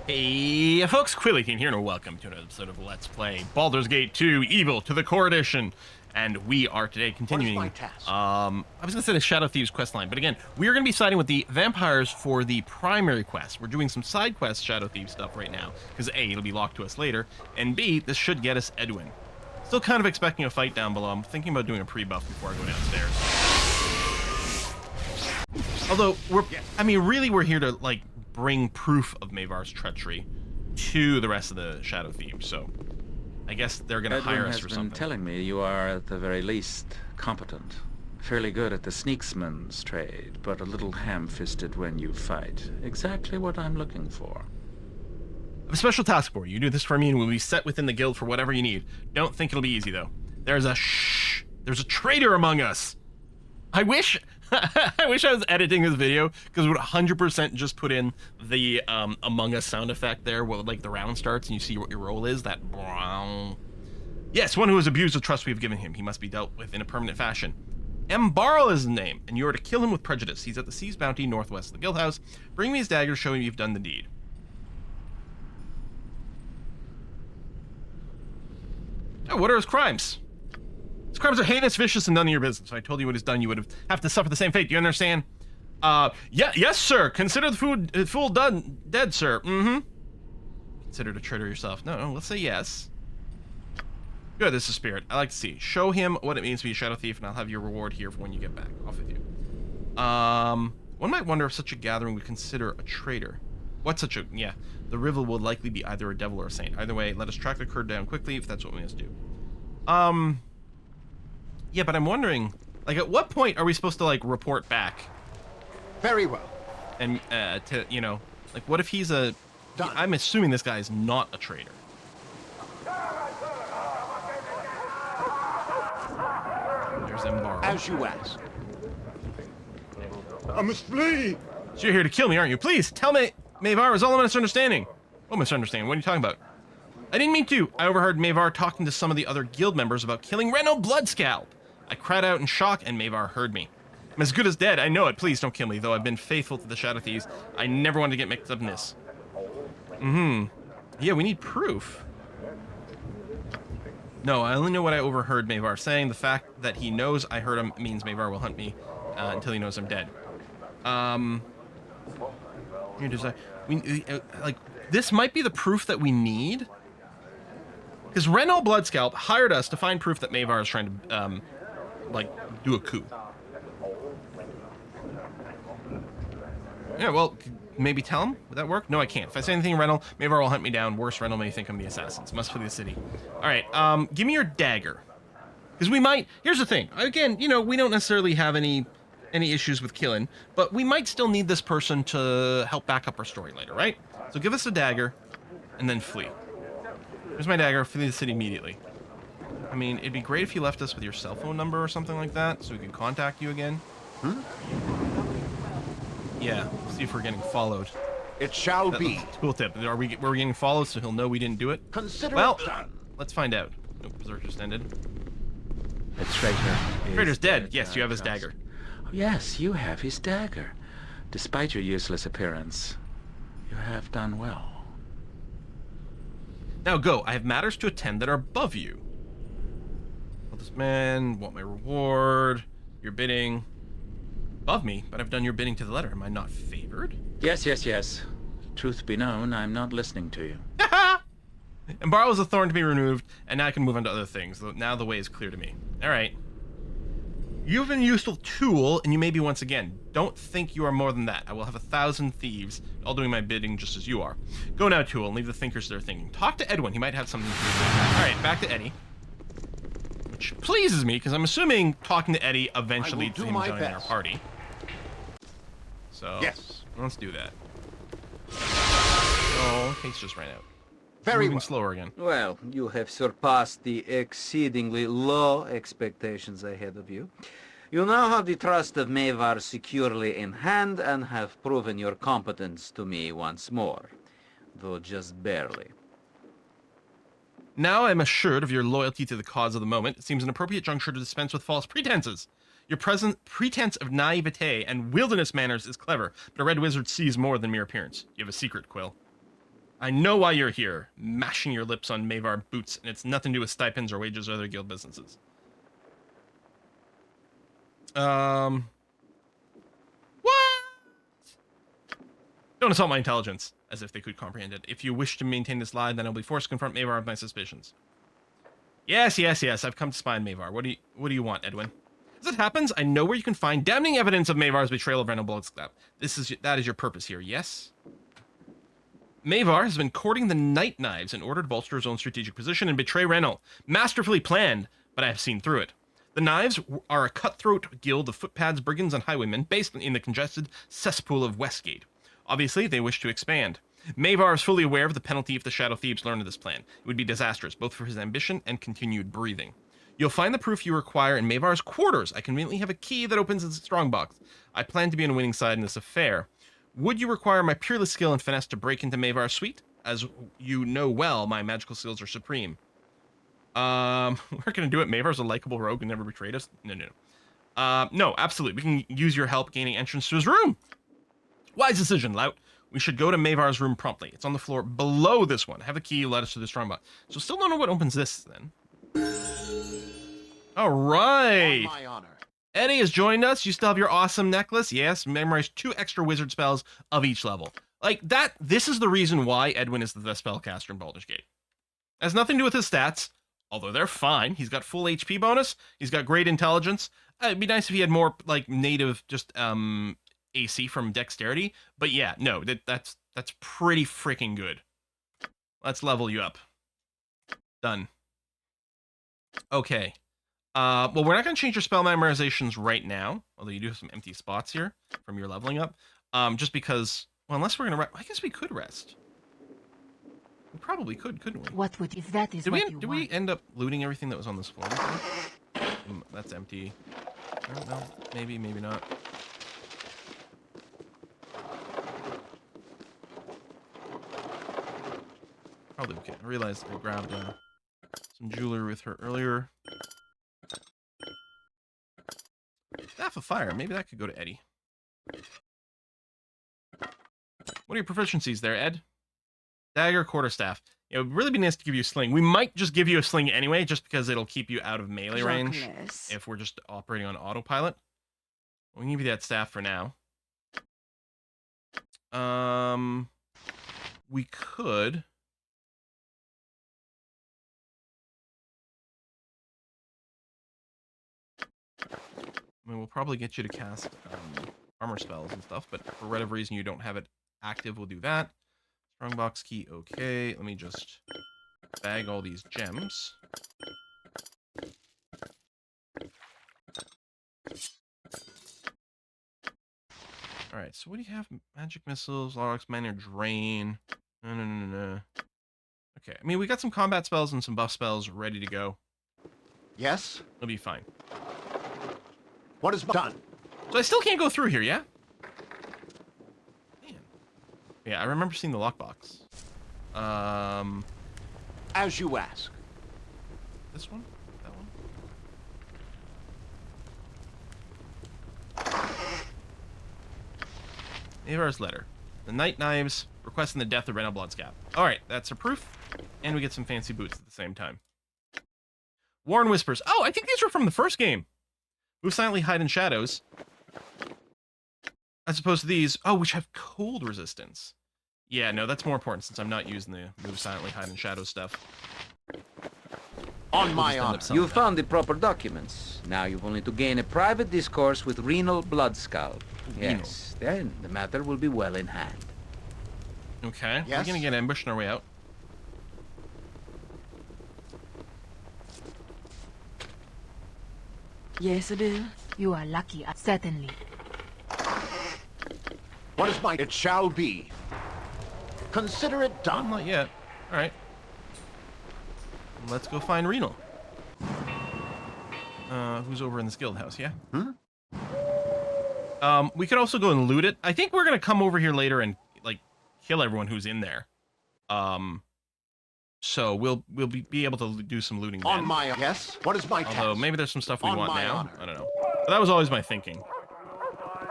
Hey folks, Quill18 here and welcome to another episode of Let's Play Baldur's Gate 2 Evil to the Core Edition. And we are today continuing, What is my task? I was going to say the Shadow Thieves questline, but again, we are going to be siding with the vampires for the primary quest. We're doing some side quest Shadow Thieves stuff right now, because A, it'll be locked to us later, and B, this should get us Edwin. Still kind of expecting a fight down below. I'm thinking about doing a pre-buff before I go downstairs. Although, really we're here to, like, bring proof of Maevar's treachery to the rest of the Shadow Thieves, so I guess they're going to hire us for something. Edwin has been telling me you are, at the very least, competent. Fairly good at the sneaksman's trade, but a little ham-fisted when you fight. Exactly what I'm looking for. I have a special task for you. You do this for me and we'll be set within the guild for whatever you need. Don't think it'll be easy, though. There's a traitor among us. I wish I was editing this video, because it would 100% just put in the Among Us sound effect there, where like the round starts and you see what your role is, that brown. Yes, one who has abused the trust we have given him. He must be dealt with in a permanent fashion. Barl is his name, and you are to kill him with prejudice. He's at the Sea's Bounty, northwest of the guild house. Bring me his dagger to show him you've done the deed. Oh, what are his crimes? His crimes are heinous, vicious, and none of your business. If I told you what he's done, you would have to suffer the same fate. Do you understand? Yes, sir. Consider the fool dead, sir. Mm-hmm. Consider to traitor yourself. No, let's say yes. Good, this is spirit. I like to see. Show him what it means to be a shadow thief, and I'll have your reward here for when you get back. Off with you. One might wonder if such a gathering would consider a traitor. What's such a... Yeah, the rival will likely be either a devil or a saint. Either way, let us track the herd down quickly if that's what we must do. Yeah, but I'm wondering, like, at what point are we supposed to, like, report back? Very well. And, to, you know, like, what if he's a... Done. I'm assuming this guy is not a traitor. There's Barl. As you ask. I must flee. So you're here to kill me, aren't you? Please, tell me, Maevar is all a misunderstanding. What misunderstanding? What are you talking about? I didn't mean to. I overheard Maevar talking to some of the other guild members about killing Reno Bloodscalp. I cried out in shock, and Maevar heard me. I'm as good as dead. I know it. Please don't kill me. Though I've been faithful to the Shadow Thieves, I never wanted to get mixed up in this. Yeah, we need proof. No, I only know what I overheard Maevar saying. The fact that he knows I heard him means Maevar will hunt me until he knows I'm dead. Like, this might be the proof that we need. Because Reno Bloodscalp hired us to find proof that Maevar is trying to, like, do a coup. Yeah, well, maybe tell him? Would that work? No, I can't. If I say anything to Reno, Maevar will hunt me down. Worse, Reno may think I'm the assassins. Must flee the city. Alright, give me your dagger. Because we might... Here's the thing. Again, you know, we don't necessarily have any issues with killing, but we might still need this person to help back up our story later, right? So give us a dagger, and then flee. Here's my dagger. Flee the city immediately. I mean, it'd be great if you left us with your cell phone number or something like that, so we can contact you again. Yeah, see if we're getting followed. It shall be. Cool tip. Were we getting followed so he'll know we didn't do it? Consider well, it done. Let's find out. Nope, Berserk just ended. The traitor is Traitor's dead. Yes, you have his dagger. Oh, yes, you have his dagger. Despite your useless appearance, you have done well. Now go. I have matters to attend that are above you. Well, this man, want my reward, your bidding. Above me, but I've done your bidding to the letter. Am I not favored? Yes. Truth be known, I'm not listening to you. And Barl is a thorn to be removed, and now I can move on to other things. Now the way is clear to me. All right. You've been a useful tool, and you may be once again. Don't think you are more than that. I will have 1,000 thieves, all doing my bidding just as you are. Go now, tool, and leave the thinkers there thinking. Talk to Edwin. He might have something to do. All right, back to Eddie. Which pleases me, because I'm assuming talking to Eddie eventually leads to him joining our party. So, yes. Let's do that. Oh, case just ran out. Very Moving well. slower again. Well, you have surpassed the exceedingly low expectations I had of you. You now have the trust of Maevar securely in hand and have proven your competence to me once more, though just barely. Now I'm assured of your loyalty to the cause of the moment. It seems an appropriate juncture to dispense with false pretenses. Your present pretense of naivete and wilderness manners is clever, but a red wizard sees more than mere appearance. You have a secret, Quill. I know why you're here, mashing your lips on Maevar boots, and it's nothing to do with stipends or wages or other guild businesses. What? Don't insult my intelligence, as if they could comprehend it. If you wish to maintain this lie, then I'll be forced to confront Maevar with my suspicions. Yes, yes, yes, I've come to spy on Maevar. What do you want, Edwin? As it happens, I know where you can find damning evidence of Maevar's betrayal of Reynolds Bloodslap. That is your purpose here, yes? Maevar has been courting the Night Knives in order to bolster his own strategic position and betray Reynolds. Masterfully planned, but I have seen through it. The Knives are a cutthroat guild of footpads, brigands, and highwaymen based in the congested cesspool of Westgate. Obviously, they wish to expand. Maevar is fully aware of the penalty if the Shadow Thieves learn of this plan. It would be disastrous, both for his ambition and continued breathing. You'll find the proof you require in Maevar's quarters. I conveniently have a key that opens his strongbox. I plan to be on the winning side in this affair. Would you require my peerless skill and finesse to break into Maevar's suite? As you know well, my magical skills are supreme. We're gonna do it. Maevar's a likable rogue who never betrayed us. No. No, absolutely. We can use your help gaining entrance to his room. Wise decision, Lout. We should go to Maevar's room promptly. It's on the floor below this one. Have the key, let us to the strongbox. So still don't know what opens this then. All right. On my honor. Eddie has joined us. You still have your awesome necklace. Yes, memorize 2 extra wizard spells of each level. Like that, this is the reason why Edwin is the best spellcaster in Baldur's Gate. It has nothing to do with his stats, although they're fine. He's got full HP bonus. He's got great intelligence. It'd be nice if he had more like native just AC from dexterity. But yeah, no, that's pretty freaking good. Let's level you up. Done. Okay. Well, we're not going to change your spell memorizations right now, although you do have some empty spots here from your leveling up. Just because, well, unless we're going to I guess we could rest. We probably could, couldn't we? What would if that is Did what we, you did want? we end up looting everything that was on this floor before? That's empty. No, maybe, maybe not. Probably okay. I realized I grabbed some jewelry with her earlier. Staff of Fire. Maybe that could go to Eddie. What are your proficiencies there, Ed? Dagger, quarterstaff. It would really be nice to give you a sling. We might just give you a sling anyway, just because it'll keep you out of melee range if we're just operating on autopilot. We can give you that staff for now. We could... I mean, we'll probably get you to cast armor spells and stuff, but for whatever reason you don't have it active, we'll do that. Strongbox key, okay. Let me just bag all these gems. Alright, so what do you have? Magic missiles, Lorox, Minor Drain. No. Okay, I mean, we got some combat spells and some buff spells ready to go. Yes? It'll be fine. What is done? So I still can't go through here, yeah? Man. Yeah, I remember seeing the lockbox. As you ask. This one? That one? Maevar's letter. The Night Knives requesting the death of Reynolds Bloodslap. Alright, that's a proof. And we get some fancy boots at the same time. Warren Whispers. Oh, I think these were from the first game. Move silently, hide in shadows. As opposed to these, which have cold resistance. Yeah, no, that's more important since I'm not using the move silently, hide in shadows stuff. On my honor. You found the proper documents. Now you've only to gain a private discourse with Renal Bloodskull. Yes, then the matter will be well in hand. Okay, yes? We're gonna get ambushed on our way out. Yes, Bill. You are lucky, certainly. What is mine? It shall be. Consider it done. Not yet. Alright. Let's go find Renal. Who's over in this guild house, yeah? We could also go and loot it. I think we're gonna come over here later and, like, kill everyone who's in there. So we'll be able to do some looting then. On my yes. What is my task? Although maybe there's some stuff we On want my now. honor. I don't know. But that was always my thinking.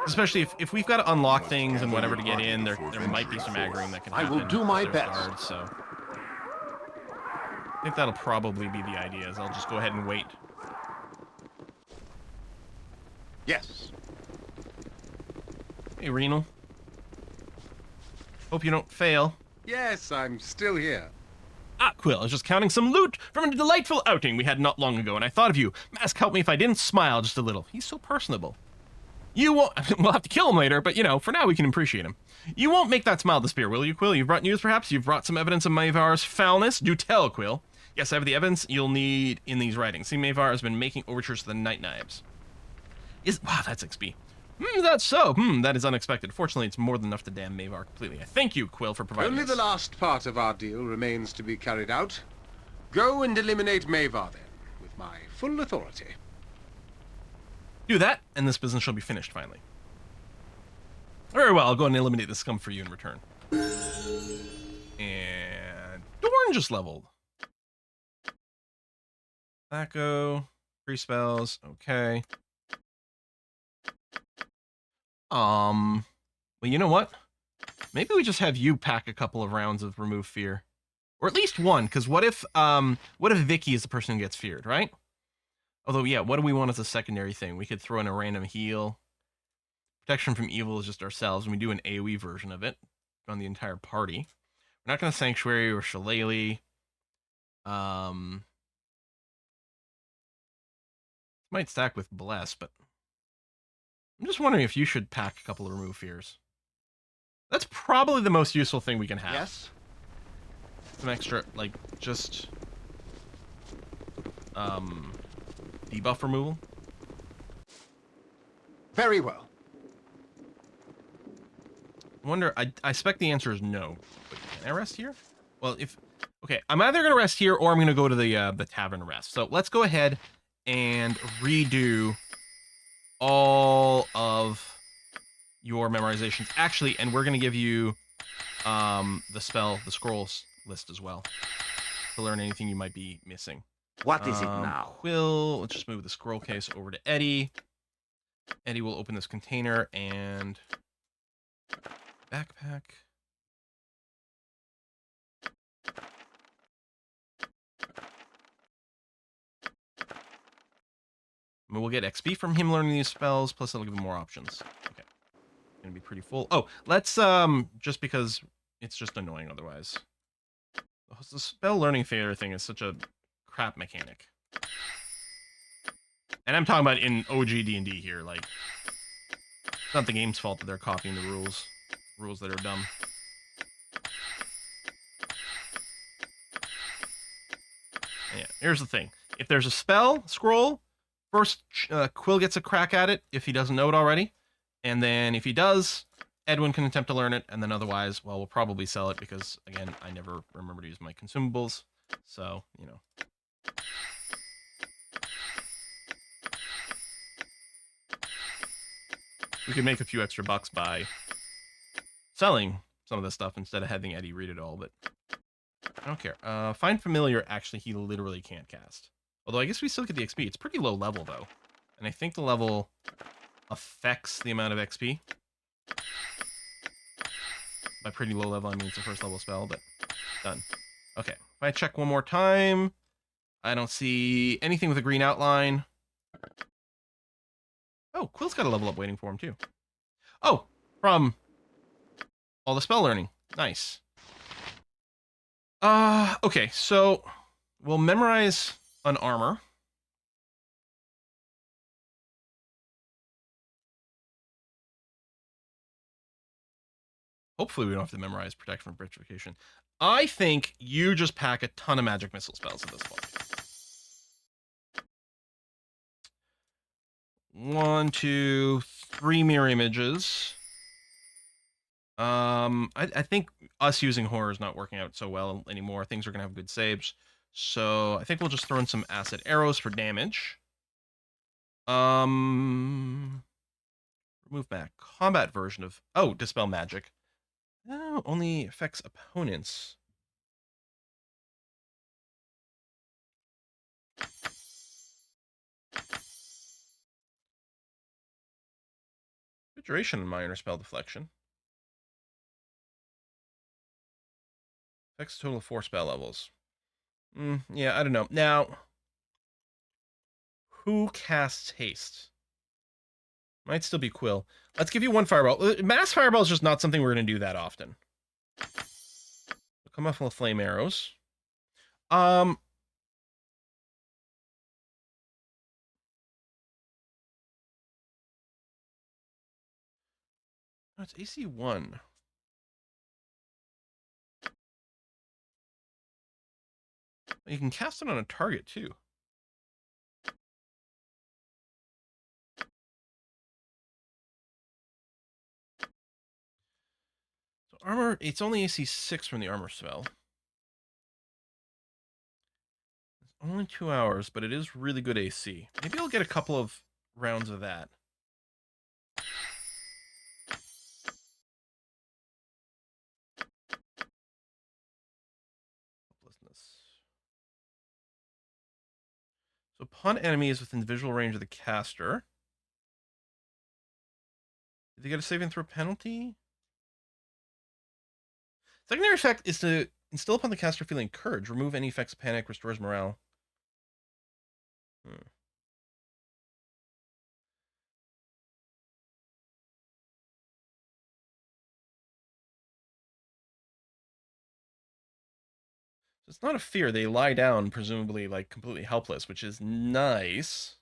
Especially if we've got to unlock things and whatever to get in, there might be some aggroing that can I happen. will do my if there's best. guards, so I think that'll probably be the idea, is I'll just go ahead and wait. Yes. Hey, Renal. Hope you don't fail. Yes, I'm still here. Ah, Quill, I was just counting some loot from a delightful outing we had not long ago, and I thought of you. Mask, help me if I didn't smile just a little. He's so personable. You won't... We'll have to kill him later, but, you know, for now we can appreciate him. You won't make that smile disappear, will you, Quill? You've brought news, perhaps? You've brought some evidence of Maevar's foulness? Do tell, Quill. Yes, I have the evidence you'll need in these writings. See, Maevar has been making overtures to the Night Knives. Wow, that's XP. That's so. That is unexpected. Fortunately, it's more than enough to damn Maevar completely. I thank you, Quill, for providing Only this. the last part of our deal remains to be carried out. Go and eliminate Maevar, then, with my full authority. Do that, and this business shall be finished, finally. Very well, I'll go and eliminate this scum for you in return. And Dorn just leveled. Thaco, 3 spells, okay. Well, you know what? Maybe we just have you pack a couple of rounds of Remove Fear. Or at least one, because what if Vicky is the person who gets feared, right? Although, yeah, what do we want as a secondary thing? We could throw in a random heal. Protection from evil is just ourselves, and we do an AoE version of it on the entire party. We're not going to Sanctuary or Shillelagh. Might stack with Bless, but I'm just wondering if you should pack a couple of Remove Fears. That's probably the most useful thing we can have. Yes. Some extra, like, just debuff removal. Very well. I wonder, I expect the answer is no. But can I rest here? Well, okay, I'm either going to rest here or I'm going to go to the tavern to rest. So let's go ahead and redo all of your memorizations. Actually, and we're going to give you the scrolls list as well to learn anything you might be missing. What is it now? Quill, let's just move the scroll case over to Eddie. Eddie will open this container and backpack. I mean, we'll get XP from him learning these spells, plus it'll give him more options. Okay. Gonna be pretty full. Oh, let's, just because it's just annoying otherwise. The spell learning failure thing is such a crap mechanic. And I'm talking about in OG D&D here, like, it's not the game's fault that they're copying the rules that are dumb. Yeah, here's the thing. If there's a spell scroll, first Quill gets a crack at it if he doesn't know it already. And then if he does, Edwin can attempt to learn it. And then otherwise, well, we'll probably sell it because, again, I never remember to use my consumables. So, you know. We could make a few extra bucks by selling some of this stuff instead of having Eddie read it all, but I don't care. Find Familiar, actually, he literally can't cast. Although I guess we still get the XP. It's pretty low level, though. And I think the level affects the amount of XP. By pretty low level, I mean it's a first level spell, but done. Okay, if I check one more time, I don't see anything with a green outline. Oh, Quill's got a level up waiting for him, too. Oh, from all the spell learning. Nice. Okay, so we'll memorize an armor. Hopefully we don't have to memorize protection from petrification. I think you just pack a ton of magic missile spells at this point. 1, 2, 3 mirror images. I think us using horror is not working out so well anymore. Things are gonna have good saves. So I think we'll just throw in some acid arrows for damage. Remove back. Combat version of... Oh, Dispel Magic. No, only affects opponents. duration on minor spell deflection. Affects a total of 4 spell levels. Yeah, I don't know. Now, who casts haste? Might still be Quill. Let's give you 1 fireball. Mass fireball is just not something we're going to do that often. Come off with flame arrows. No, it's AC 1. You can cast it on a target, too. So armor, it's only AC 6 from the armor spell. It's only 2 hours, but it is really good AC. Maybe I'll get a couple of rounds of that. So upon enemies within visual range of the caster. Did they get a saving throw penalty? Secondary effect is to instill upon the caster feeling courage. Remove any effects of panic, restores morale. So it's not a fear. They lie down, presumably like completely helpless, which is nice.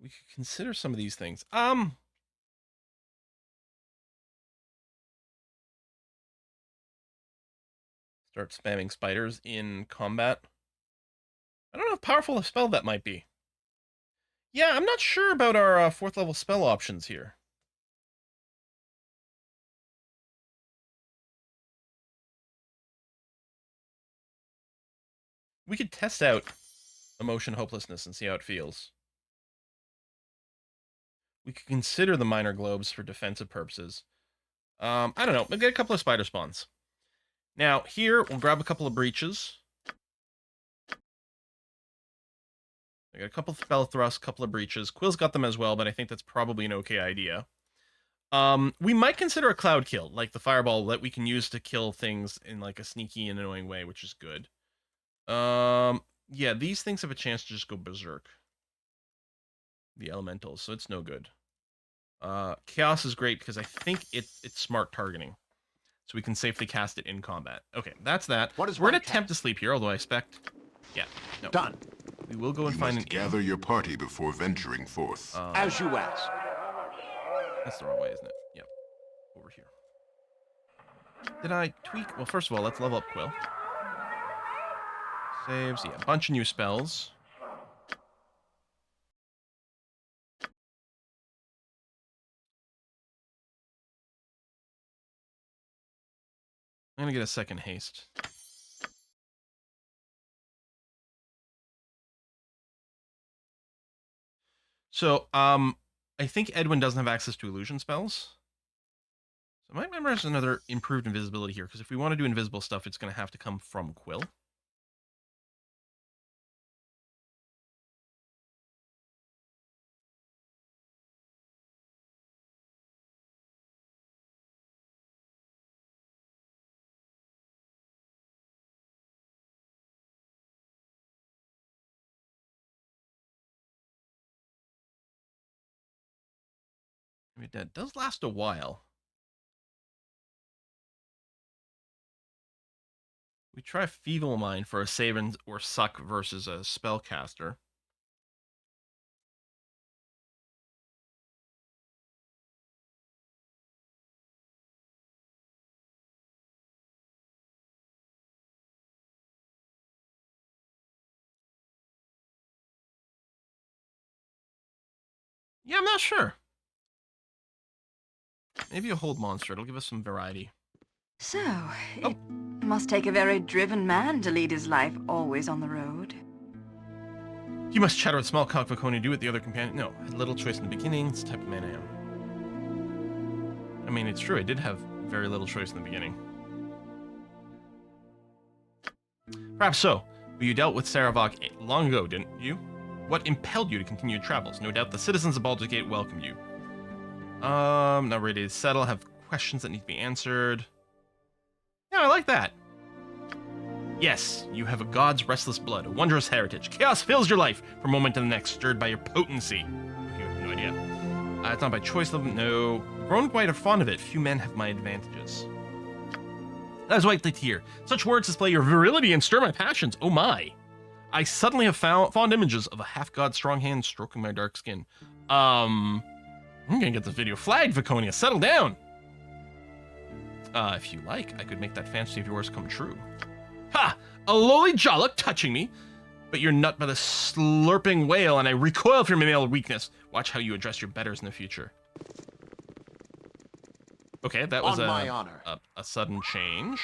We could consider some of these things. Start spamming spiders in combat. I don't know how powerful a spell that might be. Yeah, I'm not sure about our 4th level spell options here. We could test out emotion hopelessness and see how it feels. We could consider the minor globes for defensive purposes. I don't know. We'll get a couple of spider spawns. Now, here, we'll grab a couple of breaches. I got a couple of spell thrusts, a couple of breaches. Quill's got them as well, but I think that's probably an okay idea. We might consider a cloud kill, like the fireball that we can use to kill things in like a sneaky and annoying way, which is good. Yeah, these things have a chance to just go berserk. The elementals, so it's no good. Chaos is great because I think it's smart targeting. So we can safely cast it in combat. Okay, that's that. What is We're gonna one attempt to sleep here, although I expect... Yeah, no. Done. We will go and You find must an inn. gather your party before venturing forth. As you ask. That's the wrong way, isn't it? Yep. Over here. Did I tweak? Well, first of all, let's level up Quill. Saves, yeah, a bunch of new spells. I'm gonna get a second haste. So, I think Edwin doesn't have access to illusion spells. So I might remember there's another improved invisibility here, because if we want to do invisible stuff, it's going to have to come from Quill. I mean, that does last a while. We try Feeble Mind for a save or suck versus a spellcaster. Yeah, I'm not sure. Maybe a hold monster. It'll give us some variety. So, it must take a very driven man to lead his life always on the road. You must chatter with small cock when you do with the other companion. No, I had little choice in the beginning. It's the type of man I am. I mean, it's true. I did have very little choice in the beginning. Perhaps so. Well, you dealt with Saravok long ago, didn't you? What impelled you to continue your travels? No doubt the citizens of Baldur's Gate welcome you. Not ready to settle. Have questions that need to be answered. Yeah, I like that. Yes, you have a god's restless blood, a wondrous heritage. Chaos fills your life from moment to the next, stirred by your potency. You have no idea. It's not by choice, no. Grown quite fond of it. Few men have my advantages. That is likely to hear. Such words display your virility and stir my passions. Oh my. I suddenly have found fond images of a half-god strong hand stroking my dark skin. I'm gonna get this video flagged, Viconia. Settle down. If you like, I could make that fantasy of yours come true. Ha! A lowly Jollock touching me? But you're nut by the slurping whale, and I recoil from your male weakness. Watch how you address your betters in the future. Okay, that was On my honor. A sudden change.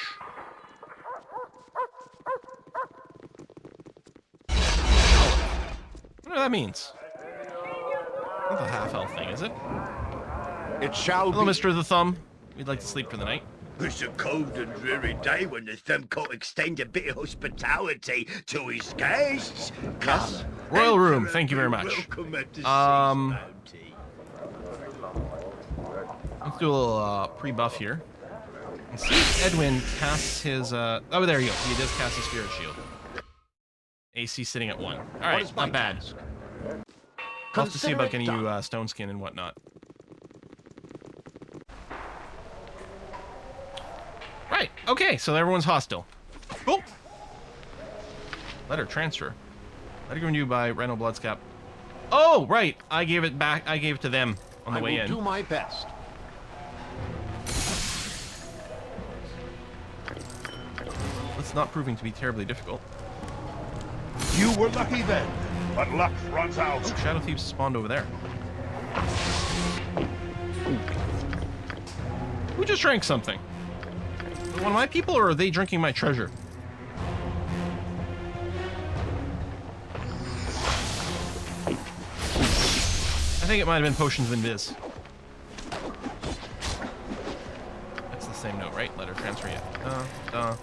I wonder what that means. Not a half-health thing, is it? It shall Hello, be. Mr. The Thumb. We'd like to sleep for the night. It's a cold and dreary day when the thumb can't extend a bit of hospitality to his guests. Come, Royal room, thank you very much. welcome at the sea's Um, bounty. Let's do a little pre-buff here. And see if Edwin casts his... Oh, there you go. He does cast his Spirit Shield. AC sitting at 1. Alright, is my not bad. task? I'll have to see Consider about it getting done. you stone skin and whatnot. Right, okay, so everyone's hostile. Cool. Letter transfer. Letter given to you by Reno Bloodscap. Oh, right, I gave it back. I gave it to them on the way I in. will do my best. It's not proving to be terribly difficult. You were lucky then, but luck runs out. Oh, Shadow Thieves spawned over there. Who just drank something? One of my people, or are they drinking my treasure? I think it might have been Potions of Invis. That's the same note, right? Letter transfer, yeah.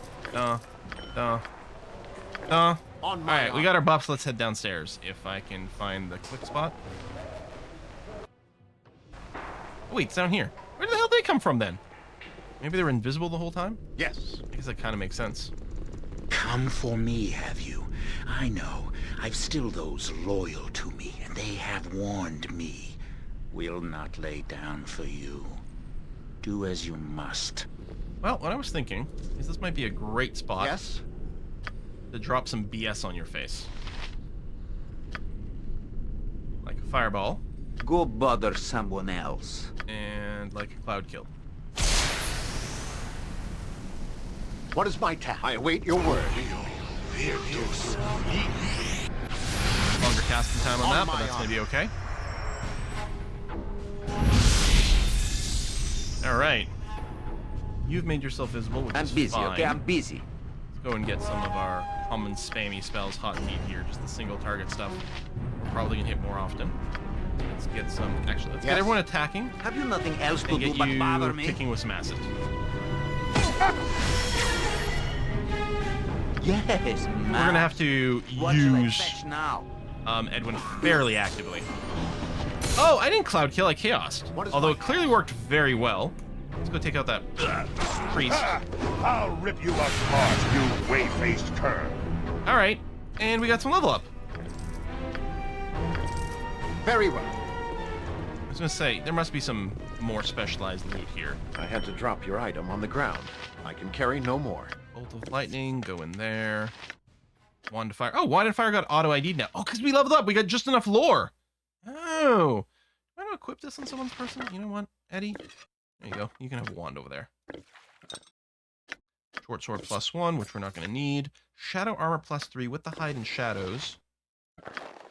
On my Alright, we got our buffs. Let's head downstairs if I can find the quick spot. Oh, wait, it's down here. Where the hell did they come from then? Maybe they were invisible the whole time? Yes. I guess that kind of makes sense. Come for me, have you? I know. I've still those loyal to me, and they have warned me. We'll not lay down for you. Do as you must. Well, what I was thinking is this might be a great spot Yes. to drop some BS on your face. Like a fireball, Go bother someone else. and like a cloud kill. What is my task? I await your word. Longer casting time on On that, but my that's honor. gonna be okay. Alright. You've made yourself visible, which I'm is busy, fine. okay? I'm busy. Let's go and get some of our common spammy spells, hot feet here, just the single target stuff. Probably gonna hit more often. Let's get some, actually, let's get Yes. everyone attacking Have you nothing else to and do get but you bother me? kicking with some acid. Yes, We're gonna have to What shall I use fetch now? Edwin fairly actively. Oh, I didn't cloud kill, I chaosed. What is Although my it clearly worked very well. Let's go take out that priest. I'll rip you apart, you way-faced cur. Alright, and we got some level up. Very well. I was gonna say, there must be some more specialized loot here. I had to drop your item on the ground. I can carry no more. Bolt of Lightning, go in there. Wand of Fire. Oh, Wand of Fire got auto ID'd now. Oh, because we leveled up. We got just enough lore. Oh. Why don't I equip this on someone's person? You know what, Eddie? There you go. You can have a wand over there. Short sword +1, which we're not going to need. Shadow armor +3 with the hide and shadows.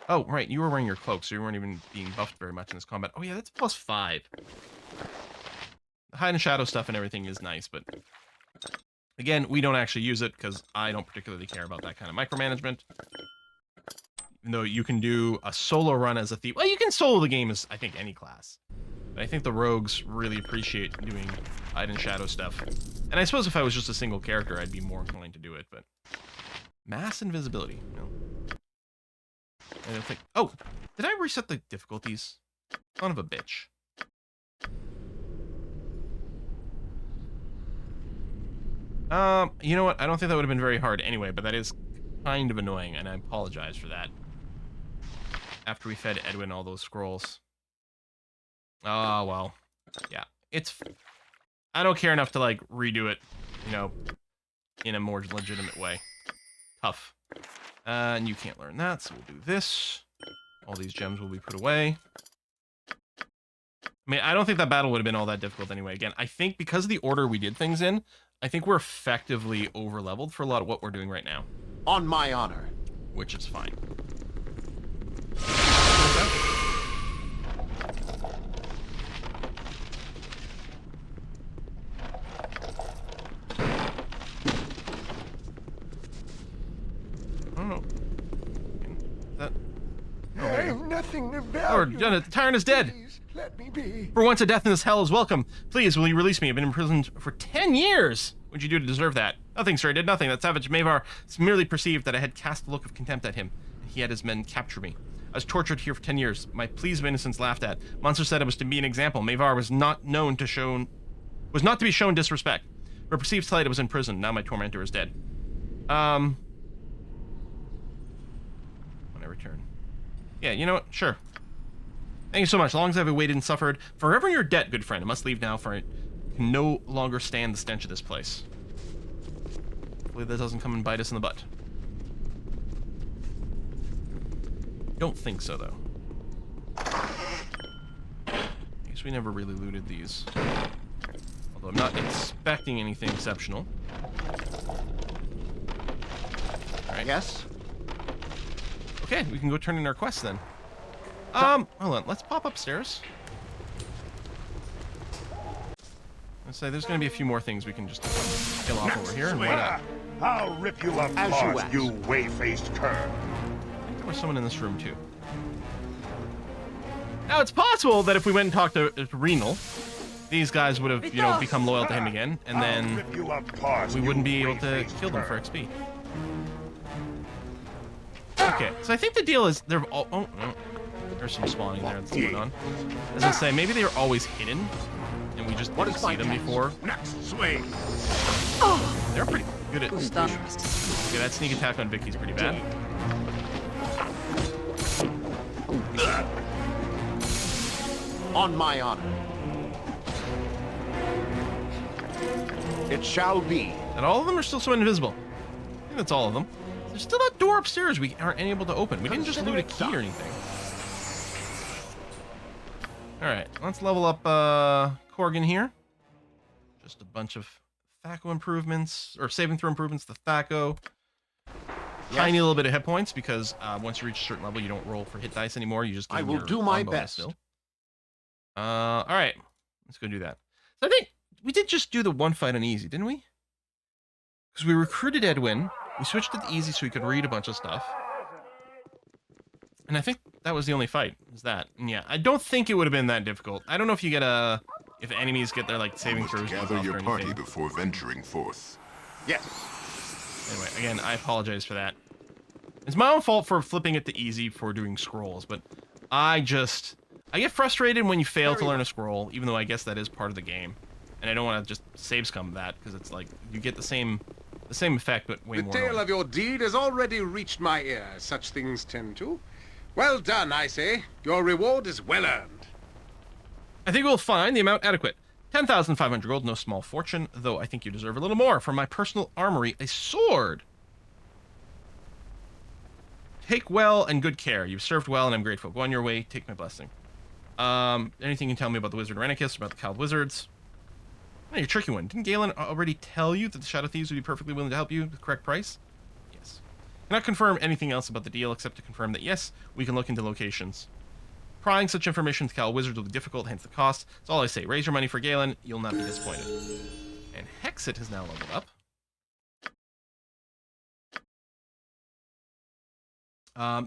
Oh, right. You were wearing your cloak, so you weren't even being buffed very much in this combat. Oh, yeah, that's +5. The hide and shadow stuff and everything is nice, but... Again, we don't actually use it because I don't particularly care about that kind of micromanagement. Even though you can do a solo run as a thief. Well, you can solo the game as, I think, any class. But I think the rogues really appreciate doing hide and shadow stuff. And I suppose if I was just a single character, I'd be more inclined to do it, but Mass invisibility. No. I don't think... Oh! Did I reset the difficulties? Son of a bitch. You know what? I don't think that would have been very hard anyway, but that is kind of annoying, and I apologize for that. After we fed Edwin all those scrolls. Oh, well. Yeah. It's... I don't care enough to, like, redo it, you know, in a more legitimate way. Tough. And you can't learn that, so we'll do this. All these gems will be put away. I mean, I don't think that battle would have been all that difficult anyway. Again, I think because of the order we did things in, I think we're effectively over-leveled for a lot of what we're doing right now. On my honor. Which is fine. I don't know. That... Oh, I have nothing to value. Lord, the tyrant is dead. Please, let me be. For once, a death in this hell is welcome. Please, will you release me? I've been imprisoned for 10 years. What'd you do to deserve that? Nothing, sir. I did nothing. That savage Maevar merely perceived that I had cast a look of contempt at him, and he had his men capture me. I was tortured here for 10 years. My pleas of innocence laughed at. Monster said I was to be an example. Maevar was not to be shown disrespect. For perceived slight, I was in prison. Now my tormentor is dead. When I return. Yeah, you know what? Sure. Thank you so much. As long as I've waited and suffered, forever in your debt, good friend. I must leave now, for I can no longer stand the stench of this place. Hopefully that doesn't come and bite us in the butt. Don't think so, though. I guess we never really looted these. Although I'm not expecting anything exceptional. Alright. Yes? Okay, we can go turn in our quest then. Hold on, let's pop upstairs. Let's say there's gonna be a few more things we can just kill off over here, and why not? I'll rip you up, As you way-faced cur. I think there was someone in this room too. Now it's possible that if we went and talked to Renal, these guys would have, you know, become loyal to him again, and then we wouldn't be able to kill them for XP. Okay, so I think the deal is they're all... Oh, no. There's some spawning there that's going on. As I say, maybe they were always hidden, and we just didn't see them before. Next swing. They're pretty good at... Who's done? Okay, that sneak attack on Vicky's pretty bad. On my honor. It shall be. And all of them are still so invisible. I think that's all of them. There's still that door upstairs we aren't able to open. We didn't just loot a key or anything. Alright, let's level up Corgan here. Just a bunch of Thaco improvements, or saving throw improvements to Thaco. Tiny little bit of hit points, because once you reach a certain level, you don't roll for hit dice anymore. You just give I will your do my bonus best. Still. Alright, let's go do that. So I think we did just do the one fight on easy, didn't we? Because we recruited Edwin. We switched to the easy so we could read a bunch of stuff. And I think that was the only fight, is that. And yeah, I don't think it would have been that difficult. I don't know if you get if enemies get their, like, saving throws. Gather your party before venturing forth. Yes. Anyway, again, I apologize for that. It's my own fault for flipping it to easy for doing scrolls, but I get frustrated when you fail to learn a scroll, even though I guess that is part of the game. And I don't want to just save scum that, because it's like, you get the same effect, but way more. The tale of your deed has already reached my ear. Such things tend to. Well done, I say. Your reward is well earned. I think we'll find the amount adequate. 10,500 gold, no small fortune, though I think you deserve a little more. For my personal armory, a sword. Take well and good care. You've served well, and I'm grateful. Go on your way. Take my blessing. Anything you can tell me about the Wizard Renicus, about the Cowled Wizards? Oh, you're a tricky one. Didn't Galen already tell you that the Shadow Thieves would be perfectly willing to help you with the correct price? Yes. Cannot confirm anything else about the deal except to confirm that yes, we can look into locations. Prying such information to Cowled Wizards will be difficult, hence the cost. That's all I say. Raise your money for Galen, you'll not be disappointed. And Hexit has now leveled up.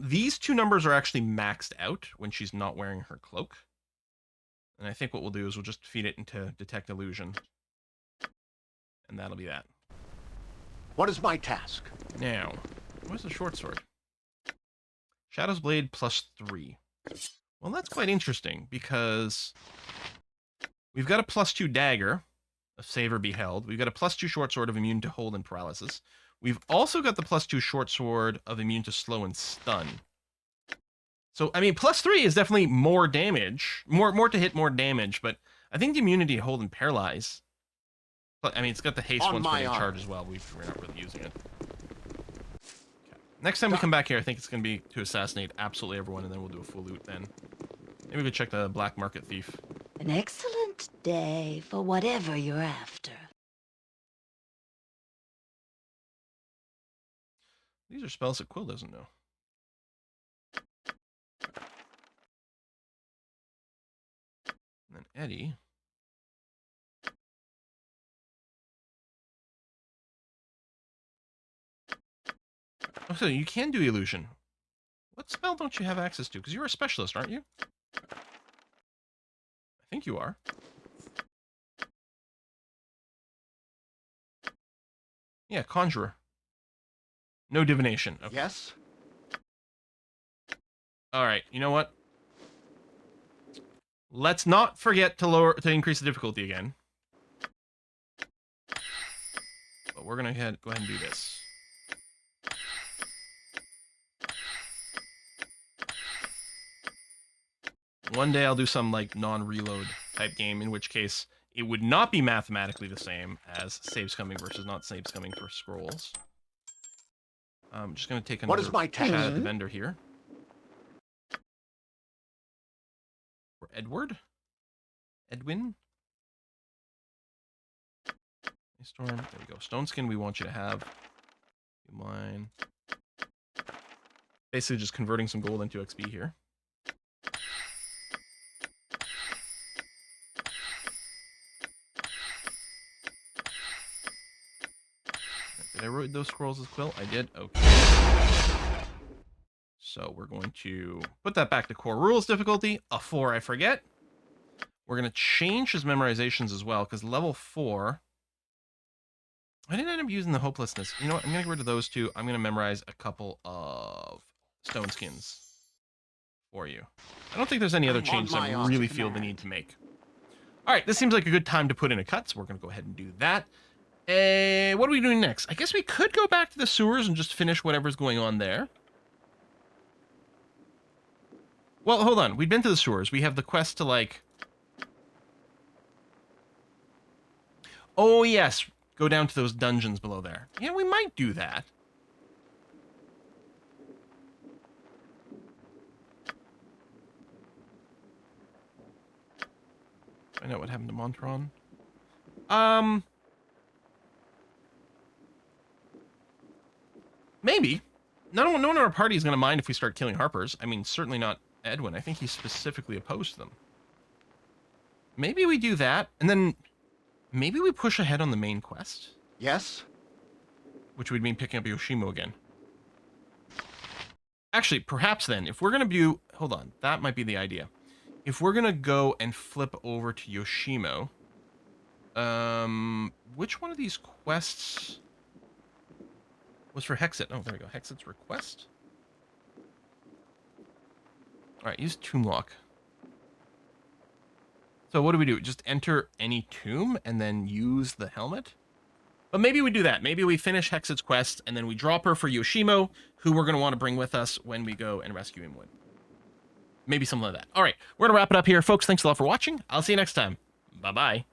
These two numbers are actually maxed out when she's not wearing her cloak. And I think what we'll do is we'll just feed it into Detect Illusion. And that'll be that. What is my task? Now, What's the short sword? Shadow's Blade +3. Well, that's quite interesting, because we've got a +2 dagger of Savor Beheld. We've got a +2 short sword of immune to hold and paralysis. We've also got the +2 short sword of immune to slow and stun. So, I mean, +3 is definitely more damage. More to hit, more damage, but I think the immunity to hold and paralyze. I mean, it's got the haste ones for the charge as well. We're not really using it. Okay. Next time we come back here, I think it's going to be to assassinate absolutely everyone, and then we'll do a full loot then. Maybe we could check the black market thief. An excellent day for whatever you're after. These are spells that Quill doesn't know. And then Eddie. Oh, so you can do illusion. What spell don't you have access to? Because you're a specialist, aren't you? I think you are. Yeah, conjurer. No divination. Okay. Yes? All right, you know what? Let's not forget to increase the difficulty again. But we're gonna go ahead and do this. One day I'll do some like non-reload type game, in which case it would not be mathematically the same as saves coming versus not saves coming for scrolls. I'm just gonna take another shot at the vendor here. For Edwin. Storm. There we go. Stone skin we want you to have. Mine. Basically just converting some gold into XP here. Did I write those scrolls as Quill? I did. Okay. So we're going to put that back to core rules difficulty. A 4, I forget. We're going to change his memorizations as well, because level 4... I didn't end up using the hopelessness. You know what? I'm going to get rid of those two. I'm going to memorize a couple of stone skins for you. I don't think there's any other changes I really feel the need to make. All right, this seems like a good time to put in a cut, so we're going to go ahead and do that. What are we doing next? I guess we could go back to the sewers and just finish whatever's going on there. Well, hold on. We've been to the sewers. We have the quest to, like... Oh, yes. Go down to those dungeons below there. Yeah, we might do that. Find out what happened to Montron. Maybe. No one in our party is going to mind if we start killing Harpers. I mean, certainly not Edwin. I think he's specifically opposed to them. Maybe we do that, and then maybe we push ahead on the main quest. Yes? Which would mean picking up Yoshimo again. Actually, perhaps then, if we're going to do... Hold on, that might be the idea. If we're going to go and flip over to Yoshimo... which one of these quests... was for Hexit? Oh, there we go. Hexit's request. Alright, use Tomb Lock. So what do we do? Just enter any tomb and then use the helmet? But maybe we do that. Maybe we finish Hexit's quest and then we drop her for Yoshimo, who we're going to want to bring with us when we go and rescue him. Maybe something like that. Alright, we're going to wrap it up here. Folks, thanks a lot for watching. I'll see you next time. Bye-bye.